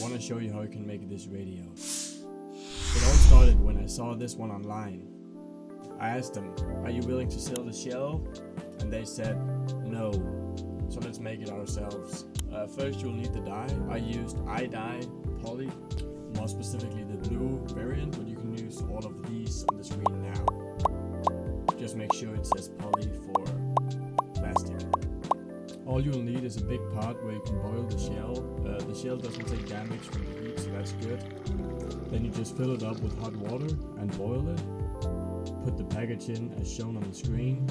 want to show you how you can make this radio. It all started when I saw this one online. I asked them, are you willing to sell the shell? And they said no, so let's make it ourselves. First you'll need the dye. I used dye poly, more specifically the blue variant, but you can use all of these on the screen now. Just make sure it says poly for plastic. All you'll need is a big pot where you can boil the shell. The shell doesn't take damage from the heat, so that's good. Then you just fill it up with hot water and boil it. Put the package in as shown on the screen.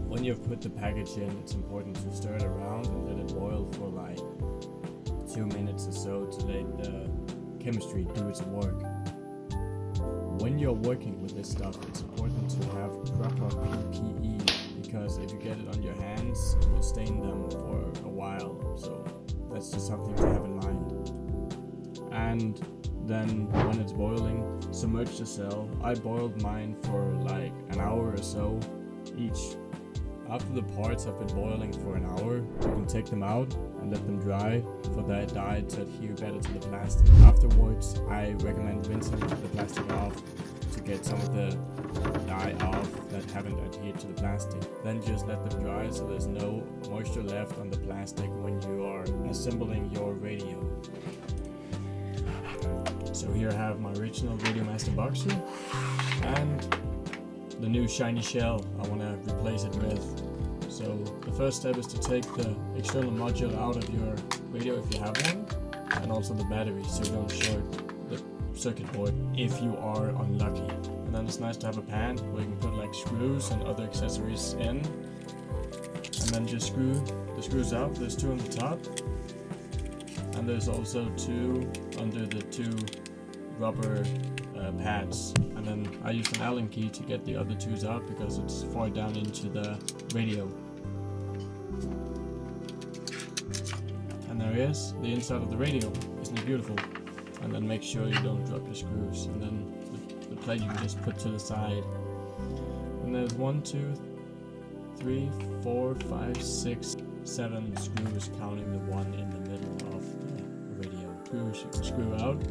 When you've put the package in, it's important to stir it around and let it boil for like 2 minutes or so to let the chemistry do its work. When you're working with this stuff, it's important to have proper PPE, because if you get it on your hands, it will stain them for a while, so that's just something to have in mind. And then when it's boiling, submerge the cell. I boiled mine for like an hour or so each. After the parts have been boiling for an hour, you can take them out and let them dry for the dye to adhere better to the plastic. Afterwards, I recommend rinsing the plastic off to get some of the dye off that haven't adhered to the plastic. Then just let them dry so there's no moisture left on the plastic when you are assembling your radio. So here I have my original Radiomaster boxer and the new shiny shell I want to replace it with. So the first step is to take the external module out of your radio if you have one, and also the battery so you don't short the circuit board if you are unlucky. And then it's nice to have a pan where you can put like screws and other accessories in, and then just screw the screws out. There's 2 on the top, and there's also 2 under the 2 rubber pads, and then I used an Allen key to get the other 2s out because it's far down into the radio. And there is the inside of the radio. Isn't it beautiful? And then make sure you don't drop your screws, and then the plate you can just put to the side. And there's 1, 2, 3, 4, 5, 6, 7 screws, counting the one in the middle of the radio. Screws you can screw out.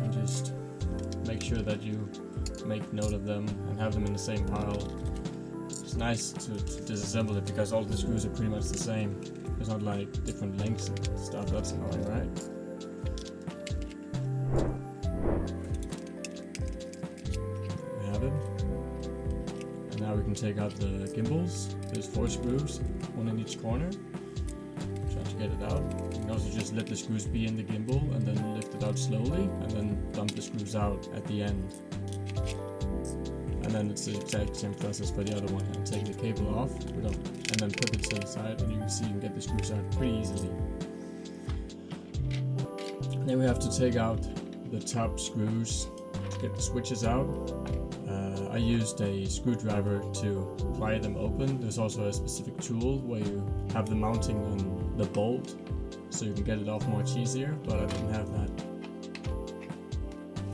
And just make sure that you make note of them and have them in the same pile. It's nice to disassemble it because all the screws are pretty much the same. There's not like different lengths and stuff. That's annoying, right? There we have it. And now we can take out the gimbals. There's 4 screws, 1 in each corner. Try to get it out. You can also just let the screws be in the gimbal and then lift it out slowly and then dump the screws out at the end. And then it's the exact same process for the other one. And take the cable off and then put it to the side, and you can see you can get the screws out pretty easily. Then we have to take out the top screws to get the switches out. I used a screwdriver to pry them open. There's also a specific tool where you have the mounting on the bolt so you can get it off much easier, but I didn't have that.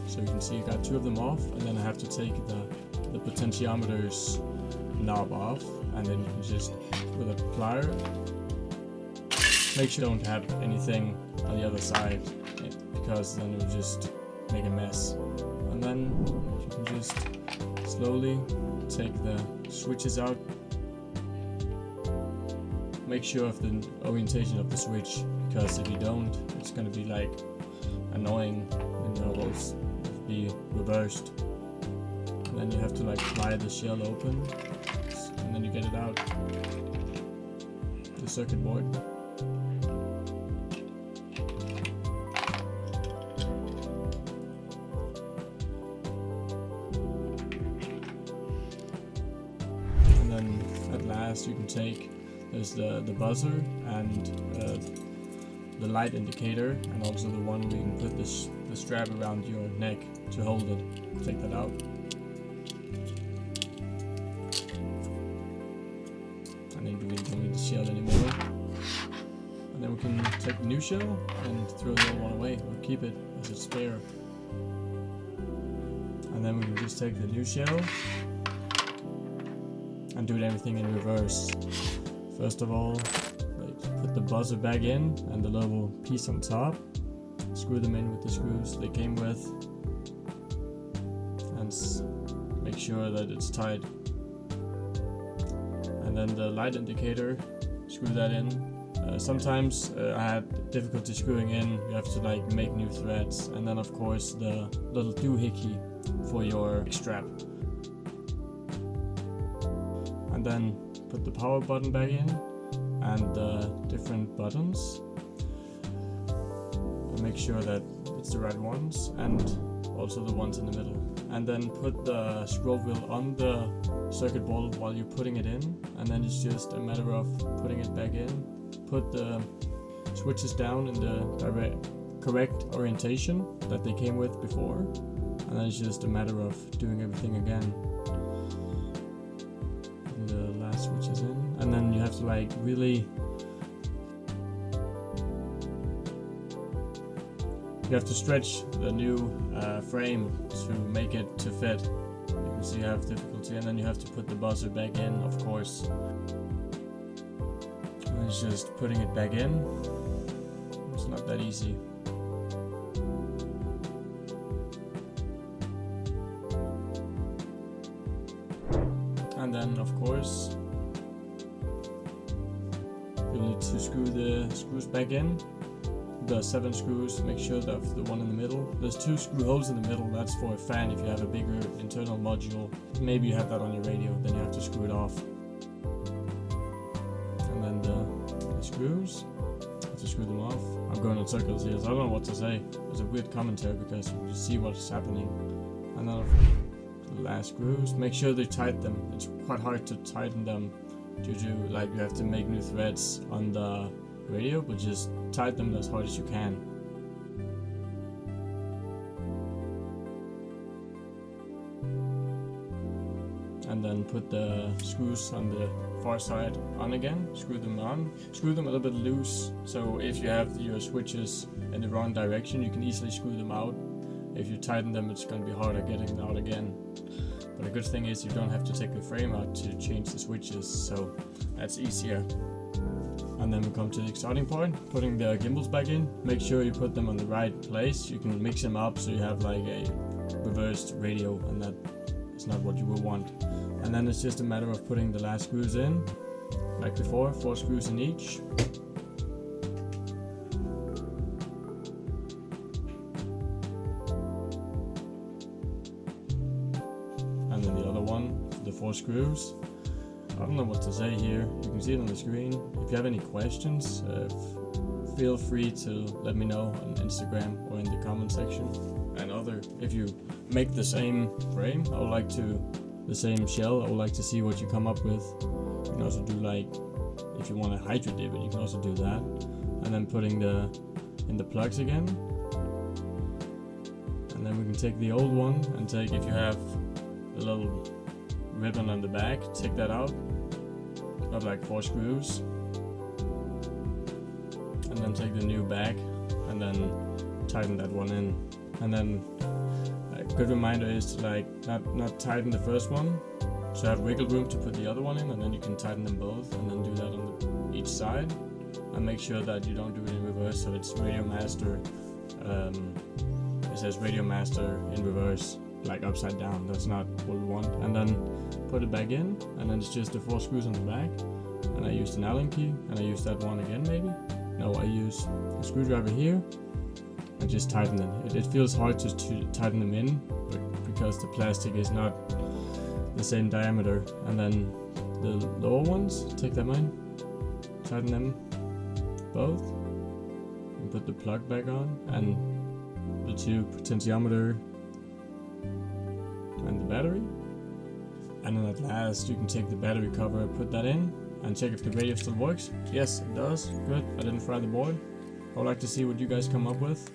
So you can see I got 2 of them off, and then I have to take the potentiometer's knob off, and then you can just, with a plier, make sure you don't have anything on the other side, because then it will just make a mess. And then you can just slowly take the switches out. Make sure of the orientation of the switch, because if you don't, it's going to be like annoying and it will be reversed. And then you have to like pry the shell open, and then you get it out, the circuit board. And then at last you can take, there's the buzzer and the light indicator, and also the one where you can put the strap around your neck to hold it. Take that out. And then we don't need the shell anymore. And then we can take the new shell and throw the old one away, or keep it as a spare. And then we can just take the new shell and do everything in reverse. First of all, wait. put the buzzer back in and the little piece on top. Screw them in with the screws they came with, and make sure that it's tight. And then the light indicator, screw that in. Sometimes I had difficulty screwing in. You have to like make new threads, and then of course the little doohickey for your strap. And then put the power button back in and the different buttons. And make sure that it's the right ones, and also the ones in the middle. And then put the scroll wheel on the circuit board while you're putting it in, and then it's just a matter of putting it back in. Put the switches down in the correct orientation that they came with before, and then it's just a matter of doing everything again. And the last switch is in, and then you have to like really, you have to stretch the new frame to make it to fit. You can see you have difficulty, and then you have to put the buzzer back in, of course. And it's just putting it back in. It's not that easy. And then, of course, you need to screw the screws back in. The 7 screws, make sure that the one in the middle. There's 2 screw holes in the middle, that's for a fan if you have a bigger internal module. Maybe you have that on your radio, then you have to screw it off. And then the screws, you have to screw them off. I'm going in circles here, so I don't know what to say. It's a weird commentary because you see what's happening. And then the last screws, make sure they tighten them. It's quite hard to tighten them due to like you have to make new threads on the radio, but just tighten them as hard as you can. And then put the screws on the far side on again, screw them on, screw them a little bit loose, so if you have your switches in the wrong direction you can easily screw them out. If you tighten them it's going to be harder getting them out again. But the good thing is you don't have to take the frame out to change the switches, so that's easier. And then we come to the exciting part, putting the gimbals back in. Make sure you put them on the right place. You can mix them up so you have like a reversed radio, and that is not what you will want. And then it's just a matter of putting the last screws in, like before, 4 screws in each. And then the other one, the 4 screws. I don't know what to say here, you can see it on the screen. If you have any questions, feel free to let me know on Instagram or in the comment section. And if you make the same frame, I would like to, the same shell, I would like to see what you come up with. You can also do like, if you want to hydro dip it, you can also do that. And then putting in the plugs again. And then we can take the old one and take, if you have a little ribbon on the back, take that out. Got like 4 screws. And then take the new back and then tighten that one in. And then a good reminder is to like not tighten the first one, so have wiggle room to put the other one in, and then you can tighten them both and then do that on each side. And make sure that you don't do it in reverse, so it's Radiomaster. It says Radiomaster in reverse, like upside down. That's not what we want. And then put it back in, and then it's just the 4 screws on the back. And I used an Allen key, and I used that one again maybe. No, I use a screwdriver here and just tighten them. It feels hard to tighten them in because the plastic is not the same diameter. And then the lower ones, take them in, tighten them both, and put the plug back on, and the 2 potentiometer and the battery. And then at last you can take the battery cover, put that in, and check if the radio still works. Yes, it does. Good. I didn't fry the board. I would like to see what you guys come up with.